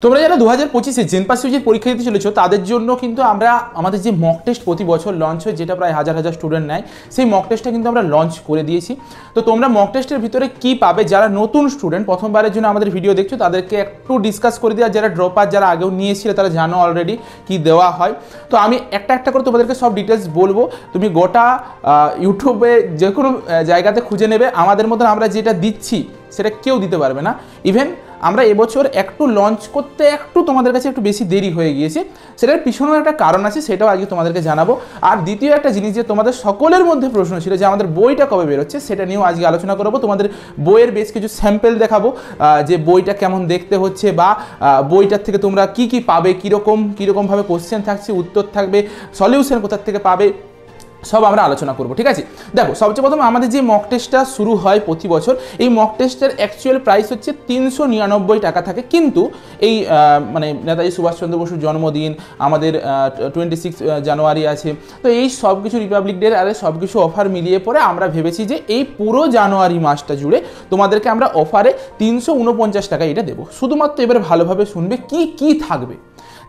তোমরা যারা 2025-এ জেনপাস ইউজির পরীক্ষা দিতে চলেছো তাদের জন্য কিন্তু আমরা আমাদের যে মক টেস্ট প্রতি বছর লঞ্চ হয়, যেটা প্রায় হাজার হাজার স্টুডেন্ট নেয়, সেই মক টেস্টটা কিন্তু আমরা লঞ্চ করে দিয়েছি। তো তোমরা মক টেস্টের ভিতরে কি পাবে, যারা নতুন স্টুডেন্ট প্রথমবারের জন্য আমাদের ভিডিও দেখছো তাদেরকে একটু ডিসকাস করে দেওয়া, যারা ড্রপার যারা আগেও নিয়েছিলে তারা জানো অলরেডি কি দেওয়া হয়। তো আমি একটা একটা করে তোমাদেরকে সব ডিটেলস বলবো, তুমি গোটা ইউটিউবে যে কোনো জায়গাতে খুঁজে নেবে। আমাদের মতন আমরা যেটা দিচ্ছি সেটা কেউ দিতে পারবে না। ইভেন আমরা এবছর একটু লঞ্চ করতে একটু তোমাদের কাছে একটু বেশি দেরি হয়ে গিয়েছে, সেটার পিছনেও একটা কারণ আছে, সেটাও আজকে তোমাদেরকে জানাবো। আর দ্বিতীয় একটা জিনিস যে তোমাদের সকলের মধ্যে প্রশ্ন ছিল যে আমাদের বইটা কবে বেরোচ্ছে, সেটা নিয়েও আজকে আলোচনা করবো। তোমাদের বইয়ের বেশ কিছু স্যাম্পেল দেখাবো, যে বইটা কেমন দেখতে হচ্ছে বা বইটার থেকে তোমরা কি কি পাবে, কীরকমভাবে কোশ্চেন থাকছে, উত্তর থাকবে, সলিউশন কোথার থেকে পাবে, সব আমরা আলোচনা করব। ঠিক আছে, দেখো সবচেয়ে প্রথম আমাদের যে মক টেস্টটা শুরু হয় প্রতি বছর, এই মক টেস্টের অ্যাকচুয়াল প্রাইস হচ্ছে 399 টাকা থাকে। কিন্তু এই মানে নেতাজি সুভাষচন্দ্র বসুর জন্মদিন, আমাদের 26 জানুয়ারি আছে, তো এই সব কিছু রিপাবলিক ডে আর সব কিছু অফার মিলিয়ে পরে আমরা ভেবেছি যে এই পুরো জানুয়ারি মাসটা জুড়ে তোমাদেরকে আমরা অফারে 349 টাকা এটা দেবো। শুধুমাত্র এবার ভালোভাবে শুনবে কি কি থাকবে।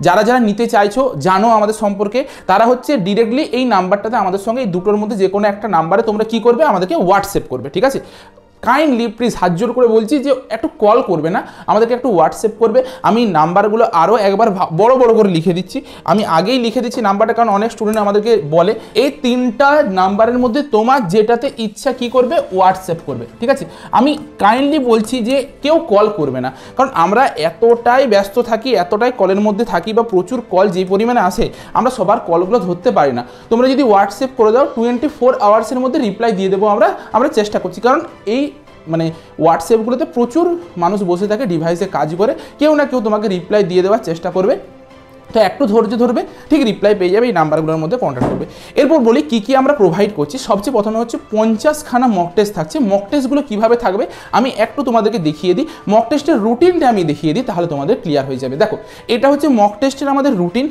যারা যারা নিতে চাইছো, জানো আমাদের সম্পর্কে, তারা হচ্ছে ডিরেক্টলি এই নাম্বারটাতে আমাদের সঙ্গে এই দুটোর মধ্যে যে কোনো একটা নাম্বারে তোমরা কি করবে, আমাদেরকে হোয়াটসঅ্যাপ করবে। ঠিক আছে, কাইন্ডলি প্লিজ হাত জোর করে বলছি যে একটু কল করবে না, আমাদেরকে একটু হোয়াটসঅ্যাপ করবে। আমি নাম্বারগুলো আরও একবার বড় বড় করে লিখে দিচ্ছি, আমি আগেই লিখে দিচ্ছি নাম্বারটা, কারণ অনেক স্টুডেন্ট আমাদেরকে বলে এই 3টা নাম্বারের মধ্যে তোমার যেটাতে ইচ্ছা কি করবে, হোয়াটসঅ্যাপ করবে। ঠিক আছে, আমি কাইন্ডলি বলছি যে কেউ কল করবে না, কারণ আমরা এতটাই ব্যস্ত থাকি, এতটাই কলের মধ্যে থাকি, বা প্রচুর কল যেই পরিমাণে আসে আমরা সবার কলগুলো ধরতে পারি না। তোমরা যদি হোয়াটসঅ্যাপ করে দাও 24 আওয়ার্সের মধ্যে রিপ্লাই দিয়ে দেবো আমরা চেষ্টা করছি, কারণ এই মানে হোয়াটসঅ্যাপগুলোতে প্রচুর মানুষ বসে থাকে, ডিভাইসে কাজ করে, কেউ না কেউ তোমাকে রিপ্লাই দিয়ে দেওয়ার চেষ্টা করবে। তো একটু ধৈর্য ধরবে, ঠিক রিপ্লাই পেয়ে যাবে, এই নাম্বারগুলোর মধ্যে কন্ট্যাক্ট করবে। এরপর বলি কি কি আমরা প্রোভাইড করছি। সবচেয়ে প্রথমে হচ্ছে 50খানা মক টেস্ট থাকছে। মক টেস্টগুলো কীভাবে থাকবে আমি একটু তোমাদেরকে দেখিয়ে দিই, মক টেস্টের রুটিনটা আমি দেখিয়ে দিই, তাহলে তোমাদের ক্লিয়ার হয়ে যাবে। দেখো এটা হচ্ছে মক টেস্টের আমাদের routine.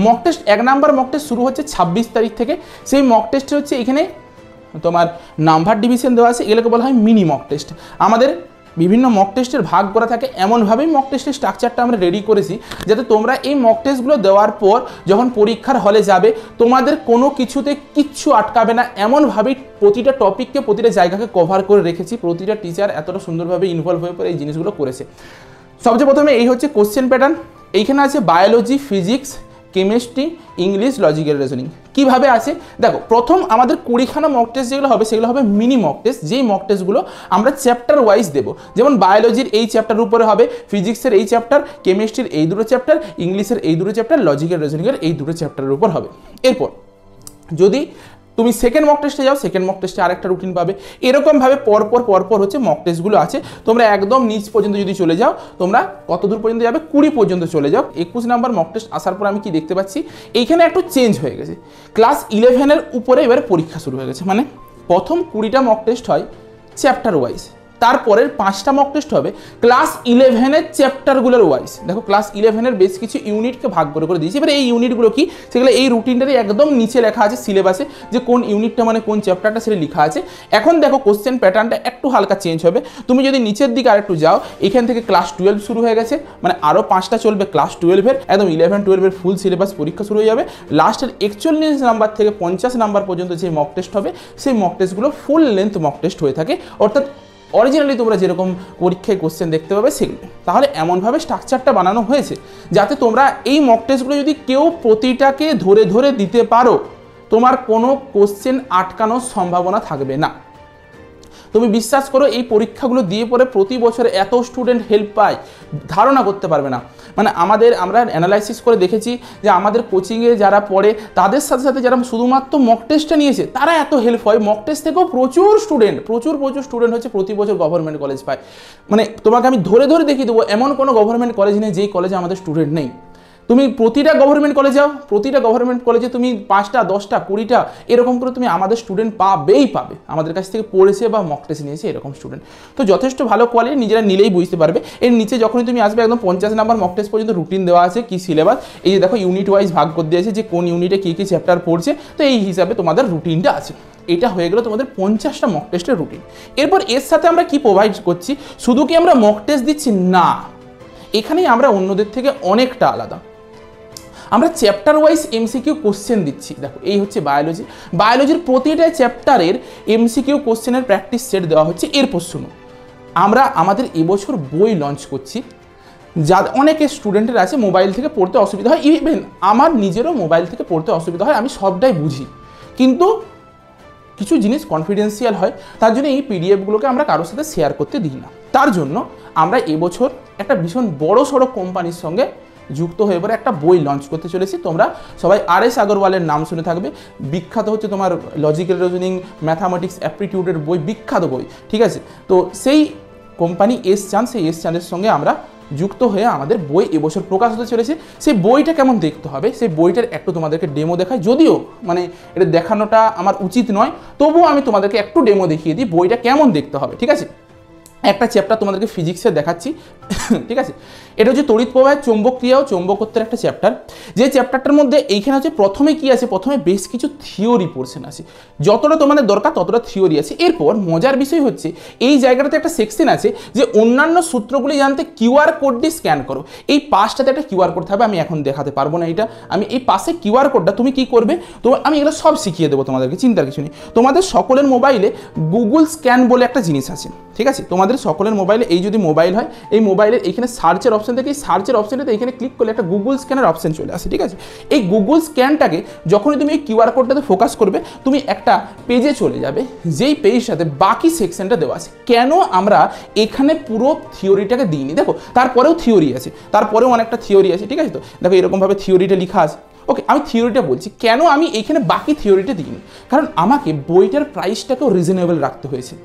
Mock test 1 number mock test শুরু হচ্ছে 26 তারিখ থেকে। সেই মক টেস্টে হচ্ছে এখানে তোমার নাম্বার ডিভিশন দেওয়া আছে, এগুলোকে বলা হয় মিনি মক টেস্ট। আমাদের বিভিন্ন মক টেস্টের ভাগ করা থাকে, এমনভাবেই মক টেস্টের স্ট্রাকচারটা আমরা রেডি করেছি যাতে তোমরা এই মক টেস্টগুলো দেওয়ার পর যখন পরীক্ষার হলে যাবে তোমাদের কোনো কিছুতে কিচ্ছু আটকাবে না। এমনভাবেই প্রতিটা টপিককে, প্রতিটা জায়গাকে কভার করে রেখেছি। প্রতিটা টিচার এতটা সুন্দরভাবে ইনভলভ হয়ে পড়ে এই জিনিসগুলো করেছে। সবচেয়ে প্রথমে এই হচ্ছে কোশ্চেন প্যাটার্ন। এইখানে আছে biology, physics, chemistry, English, logical reasoning. কীভাবে আছে দেখো, প্রথম আমাদের 20খানা মক টেস্ট যেগুলো হবে সেগুলো হবে মিনি মক টেস্ট, যেই মক টেস্টগুলো আমরা চ্যাপ্টার ওয়াইজ দেবো। যেমন বায়োলজির এই চ্যাপ্টারের উপরে হবে, ফিজিক্সের এই চ্যাপ্টার, কেমিস্ট্রির এই দুটো চ্যাপ্টার, ইংলিশের এই দুটো চ্যাপ্টার, লজিক্যাল রিজনিংয়ের এই দুটো চ্যাপ্টারের উপর হবে। এরপর যদি তুমি সেকেন্ড মক টেস্টে যাও, সেকেন্ড মক টেস্টে আরেকটা রুটিন পাবে। এরকমভাবে পরপর হচ্ছে মক টেস্টগুলো আছে। তোমরা একদম নিচ পর্যন্ত যদি চলে যাও, তোমরা কত দূর পর্যন্ত যাবে, 20 পর্যন্ত চলে যাও। 21 নাম্বার মক টেস্ট আসার পর আমি কি দেখতে পাচ্ছি, এইখানে একটু চেঞ্জ হয়ে গেছে। ক্লাস 11-এর উপরে এবারে পরীক্ষা শুরু হয়ে গেছে। মানে প্রথম 20টা মক টেস্ট হয় চ্যাপ্টার ওয়াইজ, তারপরের 5টা মক টেস্ট হবে ক্লাস 11-এর চ্যাপ্টারগুলোর ওয়াইজ। দেখো ক্লাস 11-এর বেশ কিছু ইউনিটকে ভাগ করে দিয়েছি। এবার এই ইউনিটগুলো কি, সেগুলো এই রুটিনটারই একদম নিচে লেখা আছে সিলেবাসে, যে কোন ইউনিটটা মানে কোন চ্যাপ্টারটা সেটা লেখা আছে। এখন দেখো কোশ্চেন প্যাটার্নটা একটু হালকা চেঞ্জ হবে। তুমি যদি নিচের দিকে আরেকটু যাও, এখান থেকে ক্লাস 12 শুরু হয়ে গেছে, মানে আরও 5টা চলবে ক্লাস 12-এর, একদম 11-12-এর ফুল সিলেবাস পরীক্ষা শুরু হয়ে যাবে। লাস্টের 41 নাম্বার থেকে 50 নাম্বার পর্যন্ত যে মক টেস্ট হবে, সেই মক টেস্টগুলো ফুল লেন্থ মক টেস্ট হয়ে থাকে, অর্থাৎ অরিজিনালি তোমরা যেরকম পরীক্ষায় কোশ্চেন দেখতে পাবে সেগুলো। তাহলে এমনভাবে স্ট্রাকচারটা বানানো হয়েছে যাতে তোমরা এই মক টেস্টগুলো যদি কেউ প্রতিটাকে ধরে ধরে দিতে পারো, তোমার কোনো কোশ্চেন আটকানোর সম্ভাবনা থাকবে না। তুমি বিশ্বাস করো, এই পরীক্ষাগুলো দিয়ে পরে প্রতি বছর এত স্টুডেন্ট হেল্প পায় ধারণা করতে পারবে না। মানে আমরা অ্যানালাইসিস করে দেখেছি যে আমাদের কোচিংয়ে যারা পড়ে তাদের সাথে সাথে যারা শুধুমাত্র মক টেস্টটা নিয়েছে তারা এত হেল্প হয়। মক টেস্ট থেকেও প্রচুর স্টুডেন্ট হচ্ছে প্রতি বছর গভর্নমেন্ট কলেজ পায়। মানে তোমাকে আমি ধরে ধরে দেখিয়ে দেবো, এমন কোনো গভর্নমেন্ট কলেজ নেই যেই কলেজে আমাদের স্টুডেন্ট নেই। তুমি প্রতিটা গভর্নমেন্ট কলেজে যাও, প্রতিটা গভর্নমেন্ট কলেজে তুমি 5টা 10টা 20টা এরকম করে তুমি আমাদের স্টুডেন্ট পাবে। আমাদের কাছ থেকে পড়েছে বা মক টেস্ট নিয়েছে এরকম স্টুডেন্ট। তো যথেষ্ট ভালো কোয়ালিটি, নিজেরা নিলেই বুঝতে পারবে। এর নিচে যখনই তুমি আসবে একদম 50 নাম্বার মক টেস্ট পর্যন্ত রুটিন দেওয়া আছে, কি সিলেবাস, এই যে দেখো ইউনিট ওয়াইজ ভাগ করে দিয়েছে যে কোন ইউনিটে কী কী চ্যাপ্টার পড়ছে। তো এই হিসাবে তোমাদের রুটিনটা আছে। এটা হয়ে গেল তোমাদের 50টা মক টেস্টের রুটিন। এরপর এর সাথে আমরা কি প্রোভাইড করছি, শুধু কি আমরা মক টেস্ট দিচ্ছি না, এখানেই আমরা অন্যদের থেকে অনেকটা আলাদা। আমরা চ্যাপ্টার ওয়াইজ এমসিকিউ কোশ্চেন দিচ্ছি। দেখো এই হচ্ছে বায়োলজির প্রতিটা চ্যাপ্টারের এমসিকিউ কোশ্চেনের প্র্যাকটিস সেট দেওয়া হচ্ছে। এরপর শুনো, আমরা আমাদের এবছর বই লঞ্চ করছি, যা অনেকে স্টুডেন্টের আছে মোবাইল থেকে পড়তে অসুবিধা হয়, ইভেন আমার নিজেরও মোবাইল থেকে পড়তে অসুবিধা হয়, আমি সবটাই বুঝি, কিন্তু কিছু জিনিস কনফিডেন্সিয়াল হয়, তার জন্য এই পিডিএফগুলোকে আমরা কারোর সাথে শেয়ার করতে দিই না। তার জন্য আমরা এবছর একটা ভীষণ বড় সড়ো কোম্পানির সঙ্গে যুক্ত হয়ে পরে একটা বই লঞ্চ করতে চলেছি। তোমরা সবাই RS আগরওয়ালের নাম শুনে থাকবে, বিখ্যাত হচ্ছে তোমার লজিক্যাল রিজনিং, ম্যাথামেটিক্স, অ্যাপটিটিউডের বই, বিখ্যাত বই, ঠিক আছে। তো সেই কোম্পানি সেই এস চাঁদের সঙ্গে আমরা যুক্ত হয়ে আমাদের বই এবছর প্রকাশ হতে চলেছে। সেই বইটা কেমন দেখতে হবে, সেই বইটার একটু তোমাদেরকে ডেমো দেখাই, যদিও মানে এটা দেখানোটা আমার উচিত নয়, তবুও আমি তোমাদেরকে একটু ডেমো দেখিয়ে দিই বইটা কেমন দেখতে হবে, ঠিক আছে। একটা চ্যাপ্টার তোমাদেরকে ফিজিক্সের দেখাচ্ছি, ঠিক আছে। এটা হচ্ছে তড়িৎ প্রবাহের চৌম্বক ক্রিয়া ও চৌম্বকত্বের একটা চ্যাপ্টার। যে চ্যাপ্টারটার মধ্যে এইখানে হচ্ছে প্রথমে কি আছে, প্রথমে বেশ কিছু থিওরি পোর্শন আছে, যতটা তোমাদের দরকার ততটা থিওরি আছে। এরপর মজার বিষয় হচ্ছে এই জায়গাটাতে একটা সেকশন আছে যে অন্যান্য সূত্রগুলি জানতে QR কোডটি স্ক্যান করো। এই পাশটাতে একটা QR কোড থাকবে, আমি এখন দেখাতে পারবো না এটা, আমি এই পাশে QR কোডটা তুমি কি করবে, তো আমি এগুলো সব শিখিয়ে দেবো তোমাদেরকে, চিন্তার কিছু নেই। তোমাদের সকলের মোবাইলে গুগল স্ক্যান বলে একটা জিনিস আছে, ঠিক আছে। তোমাদের সকলের মোবাইলে, এই যদি মোবাইল হয়, এই মোবাইলের এইখানে সার্চের অপশন থেকে, এই সার্চের অপশনটাতে এইখানে ক্লিক করলে একটা গুগল স্ক্যানের অপশন চলে আসে, ঠিক আছে। এই গুগল স্ক্যানটাকে যখনই তুমি এই QR কোডটাতে ফোকাস করবে, তুমি একটা পেজে চলে যাবে, যেই পেজের সাথে বাকি সেকশনটা দেওয়া আছে। কেন আমরা এখানে পুরো থিওরিটাকে দিইনি, দেখো তারপরেও থিওরি আছে, তারপরেও অনেকটা থিওরি আছে, ঠিক আছে। তো দেখো এরকমভাবে থিওরিটা লেখা আছে। ওকে, আমি থিওরিটা বলছি, কেন আমি এখানে বাকি থিওরিটা দিইনি, কারণ আমাকে বইটার প্রাইসটাকেও রিজনেবল রাখতে হয়েছে।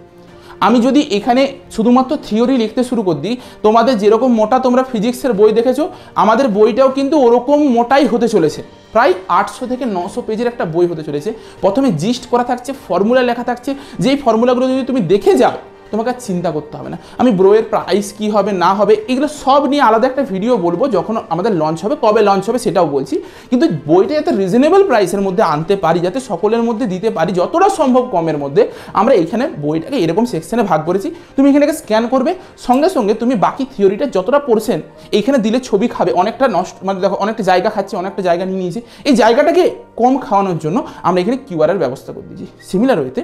আমি যদি এখানে শুধুমাত্র থিওরি লিখতে শুরু করে দিই, তোমাদের যেরকম মোটা তোমরা ফিজিক্সের বই দেখেছো, আমাদের বইটাও কিন্তু ওরকম মোটাই হতে চলেছে, প্রায় 800 থেকে 900 পেজের একটা বই হতে চলেছে। প্রথমে জিস্ট করা থাকছে, ফর্মুলা লেখা থাকছে, যেই ফর্মুলাগুলো যদি তুমি দেখে যাও তোমাকে আর চিন্তা করতে হবে না। আমি বইয়ের প্রাইস কী হবে না হবে এগুলো সব নিয়ে আলাদা একটা ভিডিও বলবো যখন আমাদের লঞ্চ হবে, কবে লঞ্চ হবে সেটাও বলছি, কিন্তু বইটা যাতে রিজনেবল প্রাইসের মধ্যে আনতে পারি, যাতে সকলের মধ্যে দিতে পারি যতটা সম্ভব কমের মধ্যে, আমরা এইখানে বইটাকে এরকম সেকশনে ভাগ করেছি। তুমি এখানে স্ক্যান করবে, সঙ্গে সঙ্গে তুমি বাকি থিওরিটা যতটা পড়ছেন এইখানে দিলে ছবি খাবে, অনেকটা নষ্ট, মানে দেখো অনেকটা জায়গা খাচ্ছে, অনেকটা জায়গা নিয়ে নিয়েছে। এই জায়গাটাকে কম খাওয়ানোর জন্য আমরা এখানে QR এর ব্যবস্থা করে দিয়েছি। সিমিলার ওয়েতে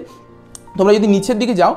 তোমরা যদি নিচের দিকে যাও,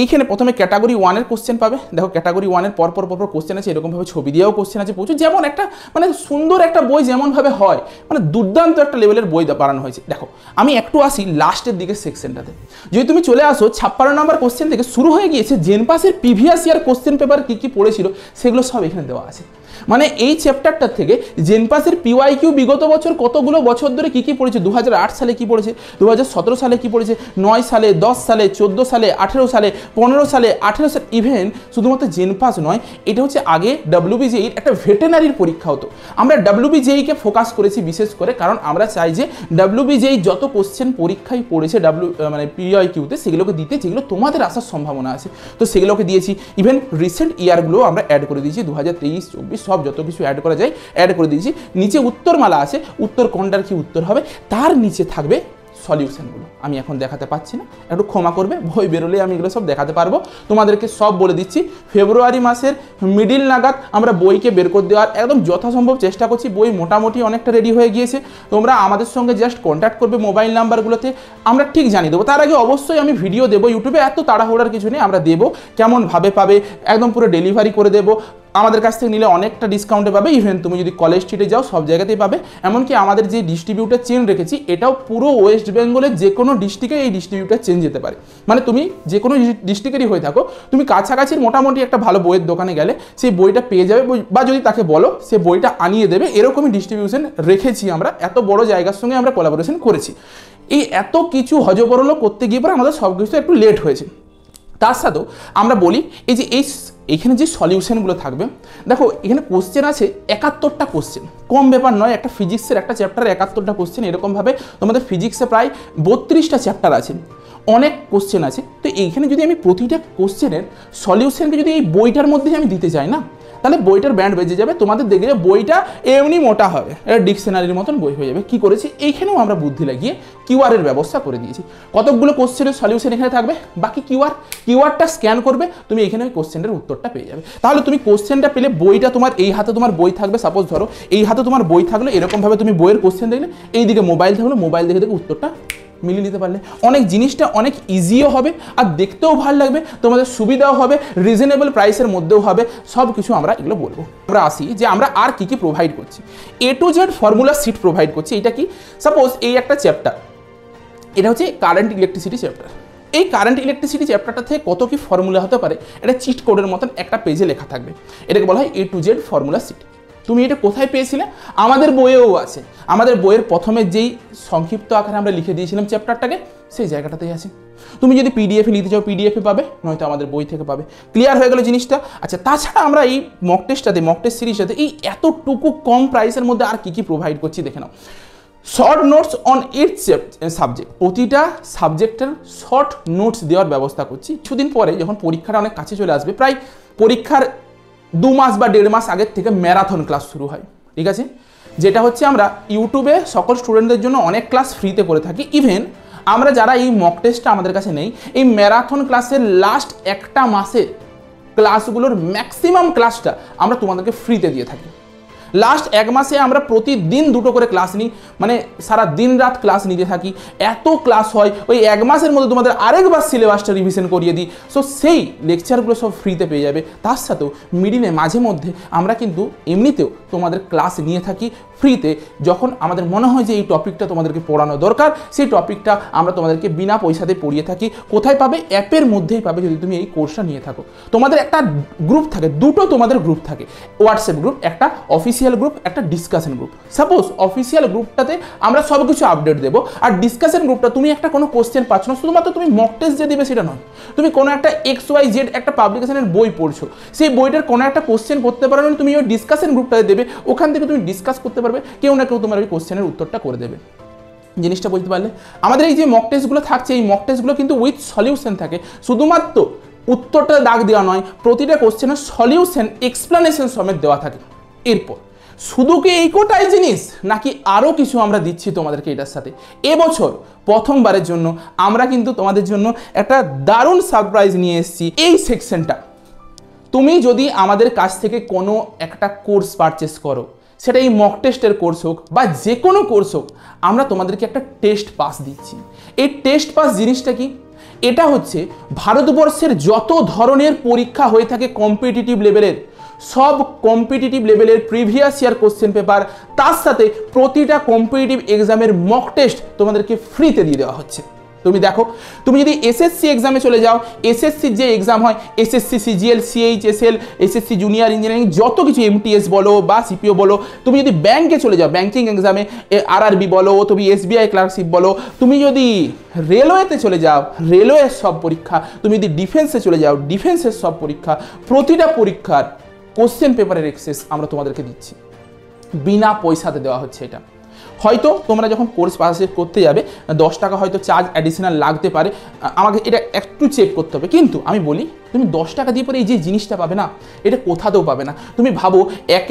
এইখানে প্রথমে ক্যাটাগরি 1-এর কোশ্চেন পাবে। দেখো ক্যাটাগরি 1-এর পরপর কোশ্চেন আছে, এরকমভাবে ছবি দিয়েও কোশ্চেন আছে প্রচুর, যেমন একটা মানে সুন্দর একটা বই যেমনভাবে হয়, মানে দুর্দান্ত একটা লেভেলের বই বানানো হয়েছে। দেখো আমি একটু আসি লাস্টের দিকে সেকশনটাতে, যদি তুমি চলে আসো 56 নম্বর কোশ্চেন থেকে শুরু হয়ে গিয়েছে জেনপাসের প্রিভিয়াস ইয়ার কোশ্চেন পেপার কী কী পড়েছিল সেগুলো সব এখানে দেওয়া আছে। মানে এই চ্যাপ্টারটার থেকে জেনপাসের PYQ বিগত বছর কতগুলো বছর ধরে কী কী পড়েছে, 2008 সালে কী পড়েছে, 2017 সালে কী পড়েছে, 9 সালে, 10 সালে, 14 সালে, 18 সালে, 15 সালে, 18 সালে, ইভেন শুধুমাত্র জেনপাস নয়, এটা হচ্ছে আগে WBJEর একটা ভেটেনারির পরীক্ষা হতো। আমরা WBJEকে ফোকাস করেছি বিশেষ করে, কারণ আমরা চাই যে WBJE যত কোশ্চেন পরীক্ষায় পড়েছে মানে PYQতে সেগুলোকে দিতে, যেগুলো তোমাদের আসার সম্ভাবনা আছে, তো সেগুলোকে দিয়েছি। ইভেন রিসেন্ট ইয়ারগুলো আমরা অ্যাড করে দিয়েছি, 2023, 24 সব যত কিছু অ্যাড করা যায় অ্যাড করে দিয়েছি। নিচে উত্তরমালা আছে, উত্তর কোনটার কি উত্তর হবে, তার নিচে থাকবে সলিউশনগুলো। আমি এখন দেখাতে পাচ্ছি না, একটু ক্ষমা করবে, বই বেরোলে আমি এগুলো সব দেখাতে পারবো। তোমাদেরকে সব বলে দিচ্ছি, ফেব্রুয়ারি মাসের মিডিল নাগাদ আমরা বইকে বের করে দেওয়ার একদম যথাসম্ভব চেষ্টা করছি। বই মোটামুটি অনেকটা রেডি হয়ে গিয়েছে, তোমরা আমাদের সঙ্গে জাস্ট কন্ট্যাক্ট করবে মোবাইল নাম্বারগুলোতে, আমরা ঠিক জানিয়ে দেবো। তার আগে অবশ্যই আমি ভিডিও দেবো ইউটিউবে, এত তাড়াহুড়ার কিছু নেই, আমরা দেবো, কেমনভাবে পাবে একদম পুরো ডেলিভারি করে দেবো। আমাদের কাছ থেকে নিলে অনেকটা ডিসকাউন্টে পাবে, ইভেন তুমি যদি কলেজ স্ট্রিটে যাও সব জায়গাতেই পাবে। এমনকি আমাদের যে ডিস্ট্রিবিউটার চেন রেখেছি এটাও পুরো ওয়েস্ট বেঙ্গলের যে কোনো ডিস্ট্রিক্টে এই ডিস্ট্রিবিউটার চেন যেতে পারে। মানে তুমি যে কোনো ডিস্ট্রিক্টেরই হয়ে থাকো, তুমি কাছাকাছির মোটামুটি একটা ভালো বইয়ের দোকানে গেলে সেই বইটা পেয়ে যাবে, বা যদি তাকে বলো সে বইটা আনিয়ে দেবে, এরকমই ডিস্ট্রিবিউশন রেখেছি আমরা। এত বড় জায়গার সঙ্গে আমরা কোলাবোরেশন করেছি। এই এত কিছু হজবরল করতে গিয়ে পরে আমাদের সব কিছু একটু লেট হয়েছে। তার সাথেও আমরা বলি এই যে এইখানে যে সলিউশনগুলো থাকবে, দেখো এখানে কোশ্চেন আছে 71টা কোশ্চেন, কম ব্যাপার নয়। একটা ফিজিক্সের একটা চ্যাপ্টারে 71টা কোশ্চেন, এরকমভাবে তোমাদের ফিজিক্সে প্রায় 32টা চ্যাপ্টার আছে, অনেক কোশ্চেন আছে। তো এইখানে যদি আমি প্রতিটা কোশ্চেনের সলিউশনকে যদি এই বইটার মধ্যে আমি দিতে চাই না, তাহলে বইটার ব্যান্ড বেজে যাবে, তোমাদের দেখবে বইটা এমনি মোটা হবে, এটা ডিকশনারির মতন বই হয়ে যাবে। কি করেছি, এইখানেও আমরা বুদ্ধি লাগিয়ে কিউআরের ব্যবস্থা করে দিয়েছি। কতকগুলো কোশ্চেনের সলিউশন এখানে থাকবে, বাকি কিউআরটা স্ক্যান করবে, তুমি এখানে ওই কোশ্চেনের উত্তরটা পেয়ে যাবে। তাহলে তুমি কোশ্চেনটা পেলে, বইটা তোমার এই হাতে তোমার বই থাকবে, সাপোজ ধরো এই হাতে তোমার বই থাকলো, এরকমভাবে তুমি বইয়ের কোশ্চেন দেখলে, এইদিকে মোবাইল থাকলো, মোবাইল দেখে দেখে উত্তরটা মিলিয়ে নিতে পারলে অনেক জিনিসটা অনেক ইজিও হবে, আর দেখতেও ভালো লাগবে, তোমাদের সুবিধাও হবে, রিজনেবল প্রাইসের মধ্যেও হবে, সব কিছু আমরা এগুলো বলবো। আমরা আসি যে আমরা আর কি কি প্রোভাইড করছি। A to Z formula sheet provide করছি। এটা কি, সাপোজ এই একটা চ্যাপ্টার, এটা হচ্ছে কারেন্ট ইলেকট্রিসিটি চ্যাপ্টার। এই কারেন্ট ইলেকট্রিসিটি চ্যাপ্টারটা থেকে কত কি ফর্মুলা হতে পারে, এটা চিট কোডের মতন একটা পেজে লেখা থাকবে, এটাকে বলা হয় A to Z formula sheet. তুমি এটা কোথায় পেয়েছিলে, আমাদের বইয়েও আছে। আমাদের বইয়ের প্রথমে যেই সংক্ষিপ্ত আকারে আমরা লিখে দিয়েছিলাম চ্যাপ্টারটাকে, সেই জায়গাটাতেই আছে। তুমি যদি পিডিএফে নিতে চাও পিডিএফে পাবে, নয়তো আমাদের বই থেকে পাবে। ক্লিয়ার হয়ে গেল জিনিসটা। আচ্ছা, তাছাড়া আমরা এই মক টেস্ট সিরিজটাতে এই এতটুকু কম প্রাইসের মধ্যে আর কি কি প্রোভাইড করছি দেখে নাও। Short notes on each subject, প্রতিটা সাবজেক্টের শর্ট নোটস দেওয়ার ব্যবস্থা করছি। কিছুদিন পরে যখন পরীক্ষাটা অনেক কাছে চলে আসবে, প্রায় পরীক্ষার 2 মাস বা 1.5 মাস আগের থেকে ম্যারাথন ক্লাস শুরু হয়, ঠিক আছে? যেটা হচ্ছে আমরা ইউটিউবে সকল স্টুডেন্টদের জন্য অনেক ক্লাস ফ্রিতে করে থাকি। ইভেন আমরা যারা এই মক টেস্টটা আমাদের কাছে নেই, এই ম্যারাথন ক্লাসের লাস্ট একটা মাসে ক্লাসগুলোর ম্যাক্সিমাম ক্লাসটা আমরা তোমাদেরকে ফ্রিতে দিয়ে থাকি। লাস্ট 1 মাসে আমরা প্রতিদিন 2টো করে ক্লাস নিই, মানে সারা দিন রাত ক্লাস নিতে থাকি। এত ক্লাস হয়, ওই 1 মাসের মধ্যে তোমাদের আরেকবার সিলেবাসটা রিভিশন করিয়ে দিই। সো সেই লেকচারগুলো সব ফ্রিতে পেয়ে যাবে। তার সাথেও মিডিলে মাঝে মধ্যে আমরা কিন্তু এমনিতেও তোমাদের ক্লাস নিয়ে থাকি ফ্রিতে। যখন আমাদের মনে হয় যে এই টপিকটা তোমাদেরকে পড়ানো দরকার, সেই টপিকটা আমরা তোমাদেরকে বিনা পয়সাতে পড়িয়ে থাকি। কোথায় পাবে? অ্যাপের মধ্যেই পাবে, যদি তুমি এই কোর্সটা নিয়ে থাকো। তোমাদের একটা গ্রুপ থাকে, 2টো তোমাদের গ্রুপ থাকে, হোয়াটসঅ্যাপ গ্রুপ, একটা অফিসিয়াল গ্রুপ, একটা ডিসকাশন গ্রুপ। সাপোজ অফিসিয়াল গ্রুপটাতে আমরা সব কিছু আপডেট দেবো, আর ডিসকাশন গ্রুপটা তুমি একটা কোনো কোশ্চেন পাচ্ছ না, শুধুমাত্র তুমি মক টেস্ট যে দেবে সেটা নয়, তুমি কোনো একটা XYZ একটা পাবলিকেশনের বই পড়ছো, সেই বইটার কোনো একটা কোশ্চেন করতে পারো না, তুমি ওই ডিসকাশন গ্রুপটাতে দেবে, ওখান থেকে তুমি ডিসকাস করতে পারবে, কেউ না কেউ তোমার ওই কোশ্চেনের উত্তরটা করে দেবে। জিনিসটা বলতে পারলে আমাদের এই যে মক টেস্টগুলো থাকছে, এই মক টেস্টগুলো কিন্তু উইথ সলিউশন থাকে। শুধুমাত্র উত্তরটা দাগ দেওয়া নয়, প্রতিটা কোশ্চেনের সলিউশন এক্সপ্লানেশন সমেত দেওয়া থাকে। এরপর শুধু কি এই কোটাই জিনিস, নাকি আরও কিছু আমরা দিচ্ছি তোমাদেরকে এটার সাথে? এবছর প্রথমবারের জন্য আমরা কিন্তু তোমাদের জন্য একটা দারুণ সারপ্রাইজ নিয়ে এসেছি। এই সেকশনটা, তুমি যদি আমাদের কাছ থেকে কোনো একটা কোর্স পারচেস করো, সেটা এই মক টেস্টের কোর্স হোক বা যে কোনো কোর্স হোক, আমরা তোমাদেরকে একটা টেস্ট পাস দিচ্ছি। এই টেস্ট পাস জিনিসটা কি? এটা হচ্ছে ভারতবর্ষের যত ধরনের পরীক্ষা হয়ে থাকে কম্পিটিটিভ লেভেলের, সব কম্পিটিটিভ লেভেলের প্রিভিয়াস ইয়ার কোশ্চেন পেপার, তার সাথে প্রতিটা কম্পিটিটিভ এক্সামের মক টেস্ট তোমাদেরকে ফ্রিতে দিয়ে দেওয়া হচ্ছে। তুমি দেখো, তুমি যদি এসএসসি এক্সামে চলে যাও, এসএসসির যে এক্সাম হয়, SSC CGL, CHSL, SSC junior engineering, যত কিছু MTS বলো বা CPO বলো, তুমি যদি ব্যাংকে চলে যাও, ব্যাংকিং এক্সামে RRB বলো, তুমি SBI ক্লার্কশিপ বলো, তুমি যদি রেলওয়েতে চলে যাও, রেলওয়ের সব পরীক্ষা, তুমি যদি ডিফেন্সে চলে যাও, ডিফেন্সের সব পরীক্ষা, প্রতিটা পরীক্ষার কোশ্চেন পেপারের অ্যাক্সেস আমরা তোমাদেরকে দিচ্ছি, বিনা পয়সাতে দেওয়া হচ্ছে। এটা হয়তো তোমরা যখন কোর্স পারচেজ করতে যাবে 10 টাকা হয়তো চার্জ অ্যাডিশনাল লাগতে পারে, আমাকে এটা একটু চেক করতে হবে। কিন্তু আমি বলি, তুমি 10 টাকা দিয়ে পরে এই যে জিনিসটা পাবে না, এটা কোথাতেও পাবে না। তুমি ভাবো এক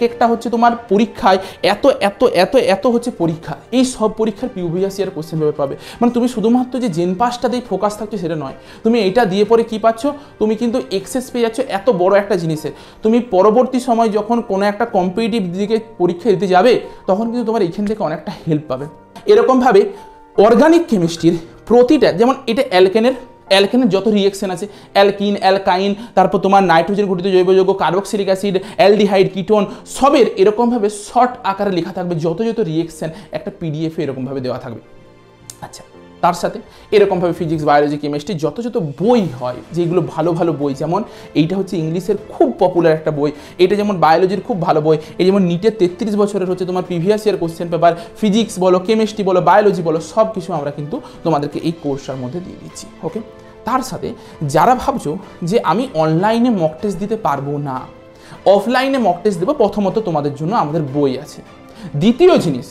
একটা হচ্ছে তোমার পরীক্ষায় এত এত এত এত হচ্ছে পরীক্ষা, এই সব পরীক্ষার প্রিভিয়াস ইয়ার কোশ্চেন পেপার পাবে। মানে তুমি শুধুমাত্র যে জেন পাসটাতেই ফোকাস থাকছো সেটা নয়, তুমি এটা দিয়ে পরে কি পাচ্ছ, তুমি কিন্তু এক্সেস পেয়ে যাচ্ছ এত বড় একটা জিনিসের। তুমি পরবর্তী সময় যখন কোনো একটা কম্পিটিটিভ দিকে পরীক্ষা দিতে যাবে, তখন কিন্তু তোমার এখান থেকে অনেকটা হেল্প পাবে। এরকমভাবে অর্গানিক কেমিস্ট্রির প্রতিটা, যেমন এটা অ্যালকেনের যত রিয়েকশন আছে, অ্যালকিন, অ্যালকাইন, তারপর তোমার নাইট্রোজেন ঘটিত জৈব যৌগ, কার্বক্সিলিক অ্যাসিড, অ্যালডিহাইড, কিটোন, সবের এরকমভাবে শর্ট আকারে লেখা থাকবে, যত রিয়েকশন একটা PDF এরকমভাবে দেওয়া থাকবে। আচ্ছা, তার সাথে এরকমভাবে ফিজিক্স, বায়োলজি, কেমিস্ট্রি যত বই হয়, যেগুলো ভালো ভালো বই, যেমন এইটা হচ্ছে ইংলিশের খুব পপুলার একটা বই, এটা যেমন বায়োলজির খুব ভালো বই, এই যেমন নিটের 33 বছরের হচ্ছে তোমার previous year question paper, physics বলো, কেমিস্ট্রি বলো, বায়োলজি বলো, সব কিছু আমরা কিন্তু তোমাদেরকে এই কোর্সটার মধ্যে দিয়ে দিচ্ছি। ওকে, তার সাথে যারা ভাবছো যে আমি অনলাইনে মক টেস্ট দিতে পারবো না, অফলাইনে মক টেস্ট দেবো, প্রথমত তোমাদের জন্য আমাদের বই আছে। দ্বিতীয় জিনিস,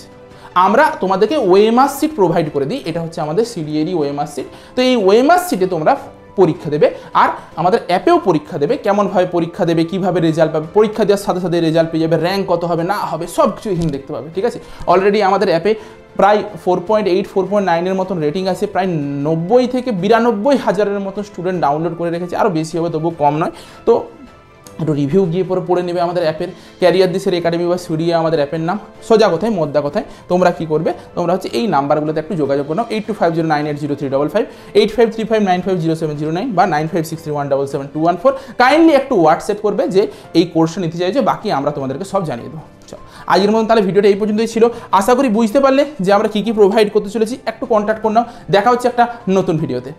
আমরা তোমাদেরকে ওএমআর সিট প্রোভাইড করে দিই, এটা হচ্ছে আমাদের CDAD ওএমআর সিট। তো এই ওএমআর সিটে তোমরা পরীক্ষা দেবে আর আমাদের অ্যাপেও পরীক্ষা দেবে। কেমনভাবে পরীক্ষা দেবে, কীভাবে রেজাল্ট পাবে, পরীক্ষা দেওয়ার সাথে সাথে রেজাল্ট পেয়ে যাবে, র্যাঙ্ক কত হবে না হবে সব কিছু এখানে দেখতে পাবে। ঠিক আছে, অলরেডি আমাদের অ্যাপে প্রায় 4.8 4.9 মতন রেটিং আছে, প্রায় 90 থেকে 92 হাজারের মতন স্টুডেন্ট ডাউনলোড করে রেখেছে, আরও বেশি হবে তবুও কম নয়। তো একটু রিভিউ গিয়ে পড়ে নেবে আমাদের অ্যাপের, ক্যারিয়ার দিসের একাডেমি বা সুরিয়া আমাদের অ্যাপের নাম। সোজা কথায় মোদ্দা কথায় তোমরা কি করবে, তোমরা হচ্ছে এই নাম্বারগুলোতে একটু যোগাযোগ করো, 8250980355, 8535950709 বা 9563177214। কাইন্ডলি একটু হোয়াটসঅ্যাপ করবে যে এই কোর্সটা নিতে চাইছো, বাকি আমরা তোমাদেরকে সব জানিয়ে দেবো। আজকের মতন তাহলে ভিডিওটা এই পর্যন্তই ছিল। আশা করি বুঝতে পারলে যে আমরা কী কী প্রোভাইড করতে চলেছি। একটু কন্ট্যাক্ট করে নাও, দেখা হচ্ছে একটা নতুন ভিডিওতে।